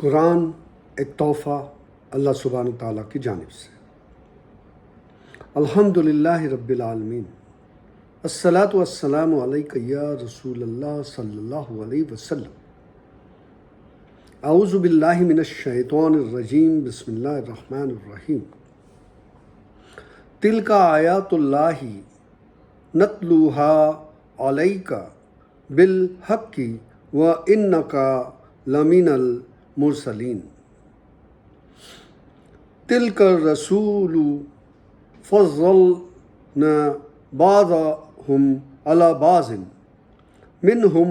قرآن ایک تحفہ اللہ سبحانہ تعالیٰ کی جانب سے۔ الحمدللہ رب العالمین، الصلاۃ والسلام علیک یا رسول اللہ صلی اللہ علیہ وسلم۔ اعوذ باللہ من الشیطان الرجیم، بسم اللہ الرحمن الرحیم۔ تلک آیات اللہ نتلوها علیک بالحق وانک لمن المرسلین۔ تلک الرسول فضلنا بعضهم علی بعض منہم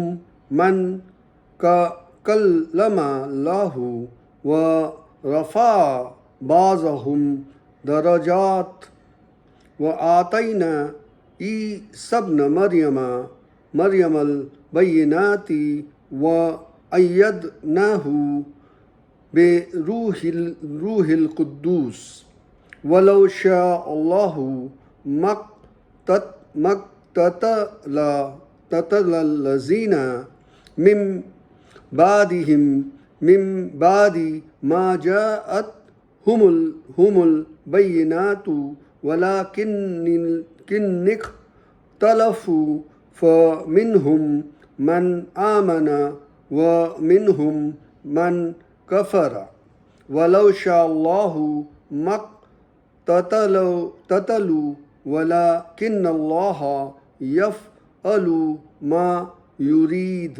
من کلم اللہ ورفع بعضهم درجات وآتینا عیسی ابن مریم البینات وأیدناہ بروح القدوس ولو شاء اللہ مقتتل الذین من بعدهم من بعد ما جاءتهم البینات ولكن اختلفوا فمنهم من آمن ومنهم من كفر ولو شاء الله ما اقتتلوا ولكن الله يفعل ما يريد۔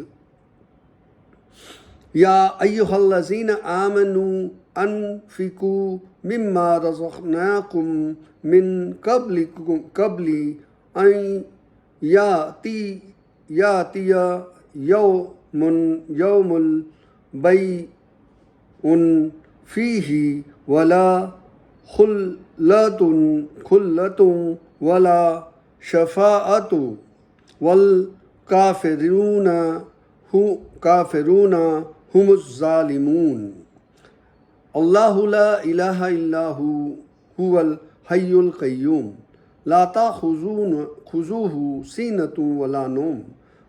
یا ایہا الذین آمنوا انفقوا مما رزقناکم من قبل ان یاتی یوم بیع فیہ ولا خلۃ ولا شفاعۃ والکافرون هم الظالمون۔ اللہ لا الہ الا هو الحی القیوم لا تأخذہ سینۃ ولا نوم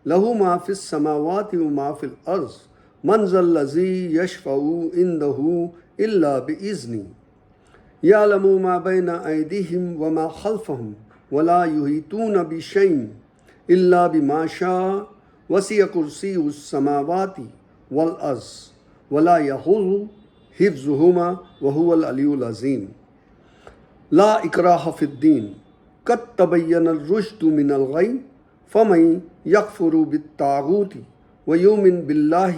لہ ما فی السماوات وما فی الارض من ذا الذی یشفع عندہ الا بإذنہ یعلم ما بین ایدیہم وما خلفہم ولا یحیطون بشیء الا بما شاء وسع کرسیہ السماوات والارض ولا یحوطہ حفظہما وہو العلی العظیم۔ لا اکراہ فی الدین قد تبین الرشد من الغی فمن یکفر بالطاغوت ویؤمن باللہ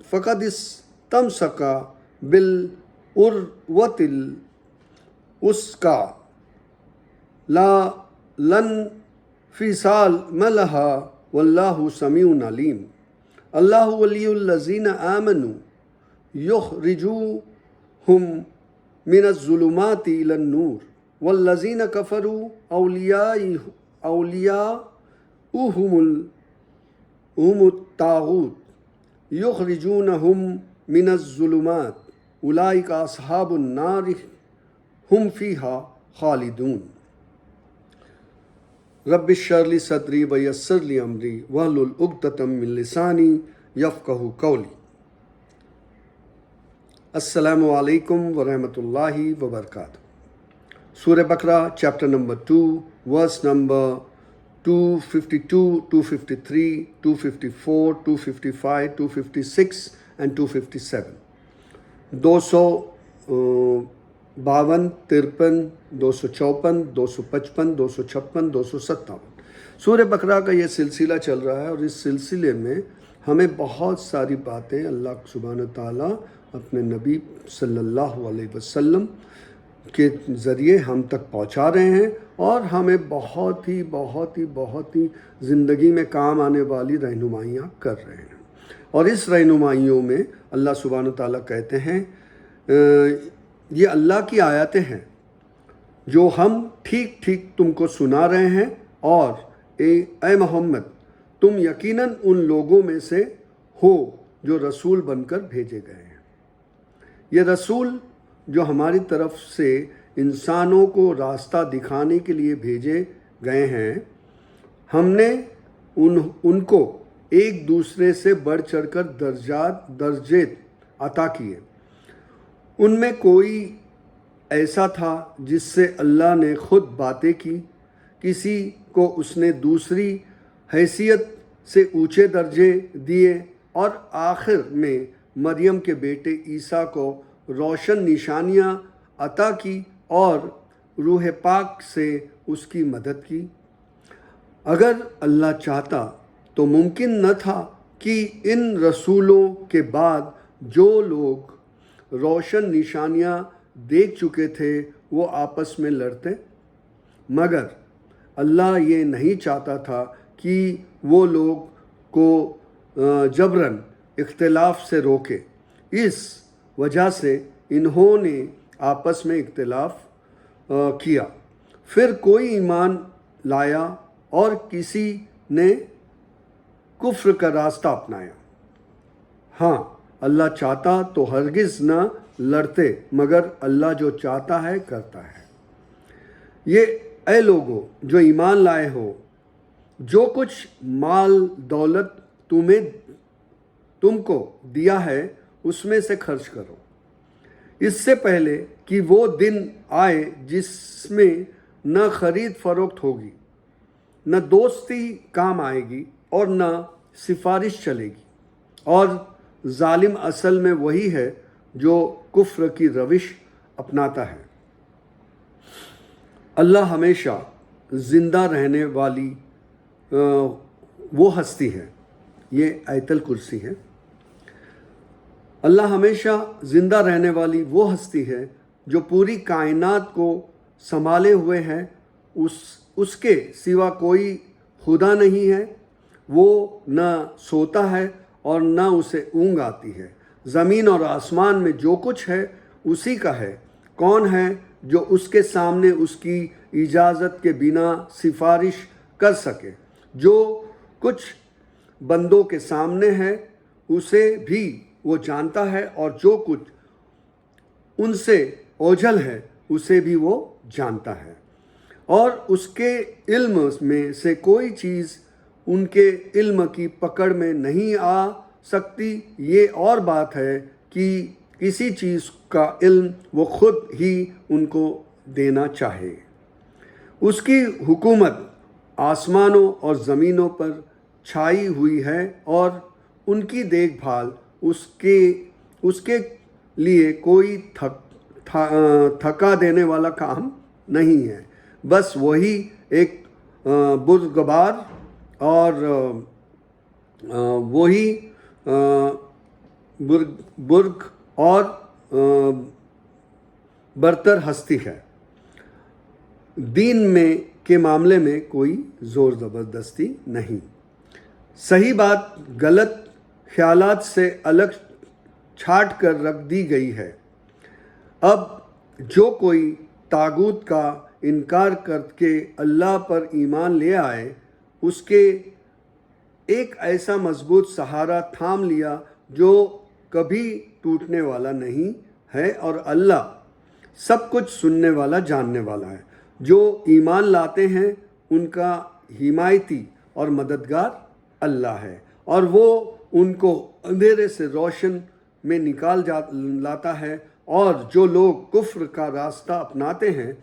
فقد استمسک بالعروۃ الوثقی لا انفصال لہا واللہ سمیع علیم۔ اللہ ولی الذین آمنوا یخرجوہم من الظلمات الی النور والذین کفروا اولیاؤہم الطاغوت یخرجونہم من الظلمات اولئک اصحاب النار ہم فیہا خالدون۔ رب اشرح لی صدری ویسر لی امری واحلل عقدۃ من لسانی یفقہوا قولی۔ السلام علیکم ورحمۃ اللہ وبرکاتہ۔ سورہ بقرہ chapter number 2 verse number 252 253 254 255 256 and 257، 252 53 254 255 256 257۔ سورہ بقرہ کا یہ سلسلہ چل رہا ہے، اور اس سلسلے میں ہمیں بہت ساری باتیں اللہ سبحانہ تعالیٰ اپنے نبی صلی اللہ علیہ وسلم کے ذریعے ہم تک پہنچا رہے ہیں، اور ہمیں بہت ہی زندگی میں کام آنے والی رہنمائیاں کر رہے ہیں۔ اور اس رہنمائیوں میں اللہ سبحانہ تعالیٰ کہتے ہیں یہ اللہ کی آیاتیں ہیں جو ہم ٹھیک تم کو سنا رہے ہیں، اور اے محمد تم یقیناً ان لوگوں میں سے ہو جو رسول بن کر بھیجے گئے ہیں۔ یہ رسول جو ہماری طرف سے انسانوں کو راستہ دکھانے کے لیے بھیجے گئے ہیں، ہم نے ان کو ایک دوسرے سے بڑھ چڑھ کر درجے عطا کیے۔ ان میں کوئی ایسا تھا جس سے اللہ نے خود باتیں کی، کسی کو اس نے دوسری حیثیت سے اونچے درجے دیے، اور آخر میں مریم کے بیٹے عیسیٰ کو روشن نشانیاں عطا کی اور روح پاک سے اس کی مدد کی۔ اگر اللہ چاہتا تو ممکن نہ تھا کہ ان رسولوں کے بعد جو لوگ روشن نشانیاں دیکھ چکے تھے وہ آپس میں لڑتے، مگر اللہ یہ نہیں چاہتا تھا کہ وہ لوگ کو جبراً اختلاف سے روکے۔ اس وجہ سے انہوں نے آپس میں اختلاف کیا، پھر کوئی ایمان لایا اور کسی نے کفر کا راستہ اپنایا۔ ہاں، اللہ چاہتا تو ہرگز نہ لڑتے، مگر اللہ جو چاہتا ہے کرتا ہے۔ یہ اے لوگو جو ایمان لائے ہو، جو کچھ مال دولت تم کو دیا ہے اس میں سے خرچ کرو، اس سے پہلے کہ وہ دن آئے جس میں نہ خرید فروخت ہوگی، نہ دوستی کام آئے گی اور نہ سفارش چلے گی، اور ظالم اصل میں وہی ہے جو کفر کی روش اپناتا ہے۔ اللہ ہمیشہ زندہ رہنے والی وہ ہستی ہے، یہ آیت الکرسی ہے۔ اللہ ہمیشہ زندہ رہنے والی وہ ہستی ہے جو پوری کائنات کو سنبھالے ہوئے ہے، اس کے سوا کوئی خدا نہیں ہے۔ وہ نہ سوتا ہے اور نہ اسے اونگ آتی ہے۔ زمین اور آسمان میں جو کچھ ہے اسی کا ہے۔ کون ہے جو اس کے سامنے اس کی اجازت کے بنا سفارش کر سکے؟ جو کچھ بندوں کے سامنے ہے اسے بھی وہ جانتا ہے، اور جو کچھ ان سے اوجھل ہے اسے بھی وہ جانتا ہے، اور اس کے علم میں سے کوئی چیز ان کے علم کی پکڑ میں نہیں آ سکتی۔ یہ اور بات ہے کہ کسی چیز کا علم وہ خود ہی ان کو دینا چاہے۔ اس کی حکومت آسمانوں اور زمینوں پر چھائی ہوئی ہے، اور ان کی دیکھ بھال اس کے لیے کوئی تھکا دینے والا کام نہیں ہے۔ بس وہی ایک بردبار اور وہی برگ اور برتر ہستی ہے۔ دین میں کے معاملے میں کوئی زور زبردستی نہیں۔ صحیح بات غلط خیالات سے الگ چھانٹ کر رکھ دی گئی ہے۔ اب جو کوئی طاغوت کا انکار کر کے اللہ پر ایمان لے آئے، اس کے ایک ایسا مضبوط سہارا تھام لیا جو کبھی ٹوٹنے والا نہیں ہے، اور اللہ سب کچھ سننے والا جاننے والا ہے۔ جو ایمان لاتے ہیں ان کا حمایتی اور مددگار اللہ ہے، اور وہ ان کو اندھیرے سے روشن میں نکال لاتا ہے، اور جو لوگ کفر کا راستہ اپناتے ہیں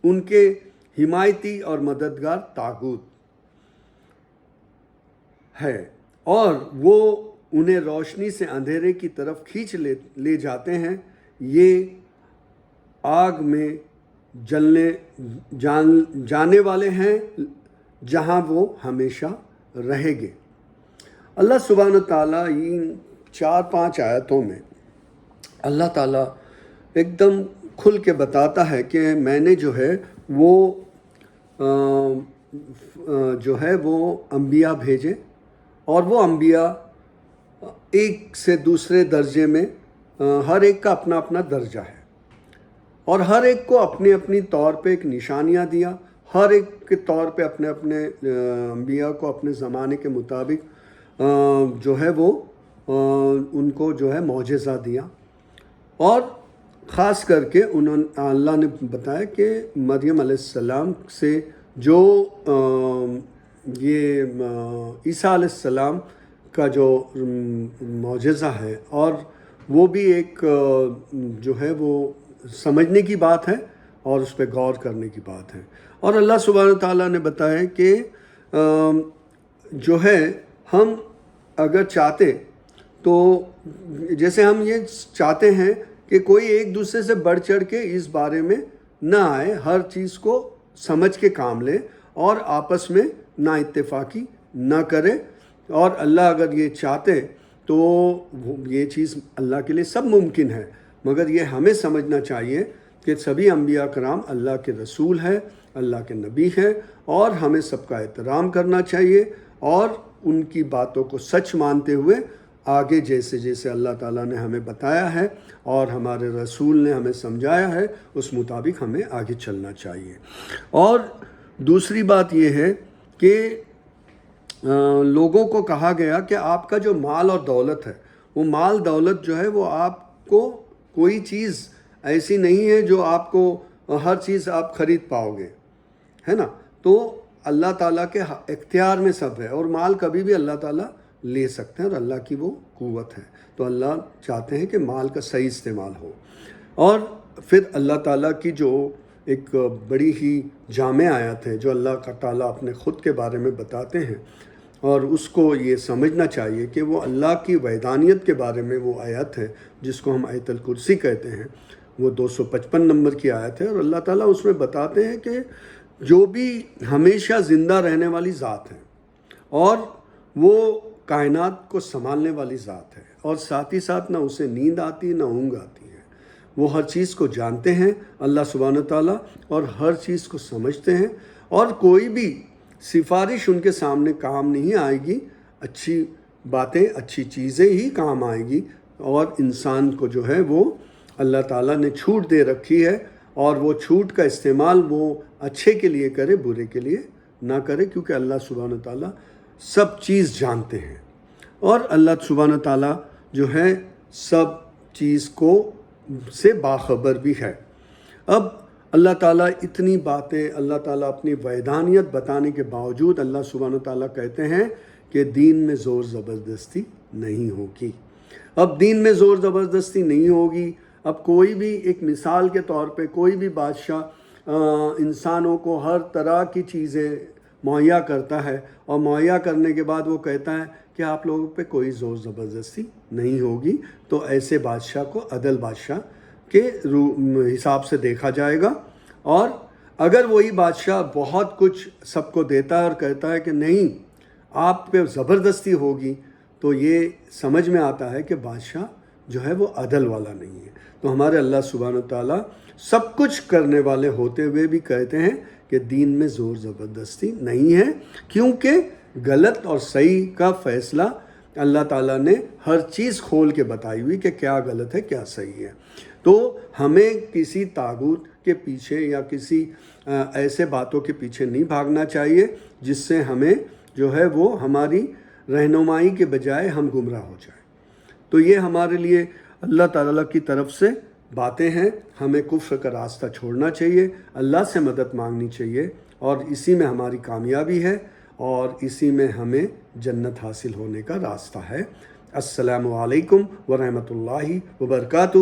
ان کے حمایتی اور مددگار طاغوت ہے، اور وہ انہیں روشنی سے اندھیرے کی طرف کھینچ لے جاتے ہیں۔ یہ آگ میں جانے والے ہیں جہاں وہ ہمیشہ رہیں گے۔ اللہ سبحانہ تعالیٰ ان 4-5 آیتوں میں اللہ تعالیٰ ایک دم کھل کے بتاتا ہے کہ میں نے جو ہے وہ انبیاء بھیجے، اور وہ انبیاء ایک سے دوسرے درجے میں ہر ایک کا اپنا اپنا درجہ ہے، اور ہر ایک کو اپنی اپنی طور پہ ایک نشانیاں دیا، ہر ایک کے طور پہ اپنے اپنے انبیاء کو اپنے زمانے کے مطابق جو ہے وہ ان کو جو ہے معجزہ دیا۔ اور خاص کر کے اللہ نے بتایا کہ مریم علیہ السلام سے جو یہ عیسیٰ علیہ السلام کا جو معجزہ ہے، اور وہ بھی ایک جو ہے وہ سمجھنے کی بات ہے اور اس پہ غور کرنے کی بات ہے۔ اور اللہ سبحانہ تعالیٰ نے بتایا کہ جو ہے ہم اگر چاہتے تو جیسے ہم یہ چاہتے ہیں کہ کوئی ایک دوسرے سے بڑھ چڑھ کے اس بارے میں نہ آئے، ہر چیز کو سمجھ کے کام لے اور آپس میں نا اتفاقی نہ کرے، اور اللہ اگر یہ چاہتے تو یہ چیز اللہ کے لیے سب ممکن ہے، مگر یہ ہمیں سمجھنا چاہیے کہ سبھی انبیاء کرام اللہ کے رسول ہیں، اللہ کے نبی ہیں، اور ہمیں سب کا احترام کرنا چاہیے اور ان کی باتوں کو سچ مانتے ہوئے آگے جیسے جیسے اللہ تعالیٰ نے ہمیں بتایا ہے اور ہمارے رسول نے ہمیں سمجھایا ہے اس مطابق ہمیں آگے چلنا چاہیے۔ اور دوسری بات یہ ہے کہ لوگوں کو کہا گیا کہ آپ کا جو مال اور دولت ہے، وہ مال دولت جو ہے وہ آپ کو کوئی چیز ایسی نہیں ہے جو آپ کو ہر چیز آپ خرید پاؤ گے، ہے نا؟ تو اللہ تعالیٰ کے اختیار میں سب ہے، اور مال کبھی بھی اللہ تعالیٰ لے سکتے ہیں اور اللہ کی وہ قوت ہے۔ تو اللہ چاہتے ہیں کہ مال کا صحیح استعمال ہو۔ اور پھر اللہ تعالیٰ کی جو ایک بڑی ہی جامع آیت ہے جو اللہ تعالیٰ اپنے خود کے بارے میں بتاتے ہیں، اور اس کو یہ سمجھنا چاہیے کہ وہ اللہ کی وحدانیت کے بارے میں وہ آیت ہے جس کو ہم آیت الکرسی کہتے ہیں، وہ 255 نمبر کی آیت ہے، اور اللہ تعالیٰ اس میں بتاتے ہیں کہ جو بھی ہمیشہ زندہ رہنے والی ذات ہے اور وہ کائنات کو سنبھالنے والی ذات ہے، اور ساتھ ہی ساتھ نہ اسے نیند آتی نہ اونگ آتی ہے، وہ ہر چیز کو جانتے ہیں اللہ سبحانہ تعالیٰ، اور ہر چیز کو سمجھتے ہیں، اور کوئی بھی سفارش ان کے سامنے کام نہیں آئے گی، اچھی باتیں اچھی چیزیں ہی کام آئے گی، اور انسان کو جو ہے وہ اللہ تعالیٰ نے چھوٹ دے رکھی ہے، اور وہ چھوٹ کا استعمال وہ اچھے کے لیے کرے، برے کے لیے نہ کرے، کیونکہ اللہ سبحانہ تعالیٰ سب چیز جانتے ہیں، اور اللہ سبحانہ تعالیٰ جو ہے سب چیز کو سے باخبر بھی ہے۔ اب اللہ تعالیٰ اتنی باتیں، اللہ تعالیٰ اپنی وحدانیت بتانے کے باوجود اللہ سبحانہ تعالیٰ کہتے ہیں کہ دین میں زور زبردستی نہیں ہوگی۔ اب دین میں زور زبردستی نہیں ہوگی۔ اب کوئی بھی ایک مثال کے طور پہ کوئی بھی بادشاہ انسانوں کو ہر طرح کی چیزیں مہیا کرتا ہے، اور مہیا کرنے کے بعد وہ کہتا ہے کہ آپ لوگوں پہ کوئی زور زبردستی نہیں ہوگی، تو ایسے بادشاہ کو عدل بادشاہ کے حساب سے دیکھا جائے گا۔ اور اگر وہی بادشاہ بہت کچھ سب کو دیتا ہے اور کہتا ہے کہ نہیں آپ پہ زبردستی ہوگی، تو یہ سمجھ میں آتا ہے کہ بادشاہ جو ہے وہ عدل والا نہیں ہے۔ تو ہمارے اللہ سبحانہ تعالیٰ سب کچھ کرنے والے ہوتے ہوئے بھی کہتے ہیں کہ دین میں زور زبردستی نہیں ہے، کیونکہ غلط اور صحیح کا فیصلہ اللہ تعالیٰ نے ہر چیز کھول کے بتائی ہوئی کہ کیا غلط ہے کیا صحیح ہے۔ تو ہمیں کسی طاغوت کے پیچھے یا کسی ایسے باتوں کے پیچھے نہیں بھاگنا چاہیے جس سے ہمیں جو ہے وہ ہماری رہنمائی کے بجائے ہم گمراہ ہو جائیں۔ تو یہ ہمارے لیے اللہ تعالیٰ کی طرف سے باتیں ہیں۔ ہمیں کفر کا راستہ چھوڑنا چاہیے، اللہ سے مدد مانگنی چاہیے، اور اسی میں ہماری کامیابی ہے، اور اسی میں ہمیں جنت حاصل ہونے کا راستہ ہے۔ السلام علیکم ورحمۃ اللہ وبرکاتہ۔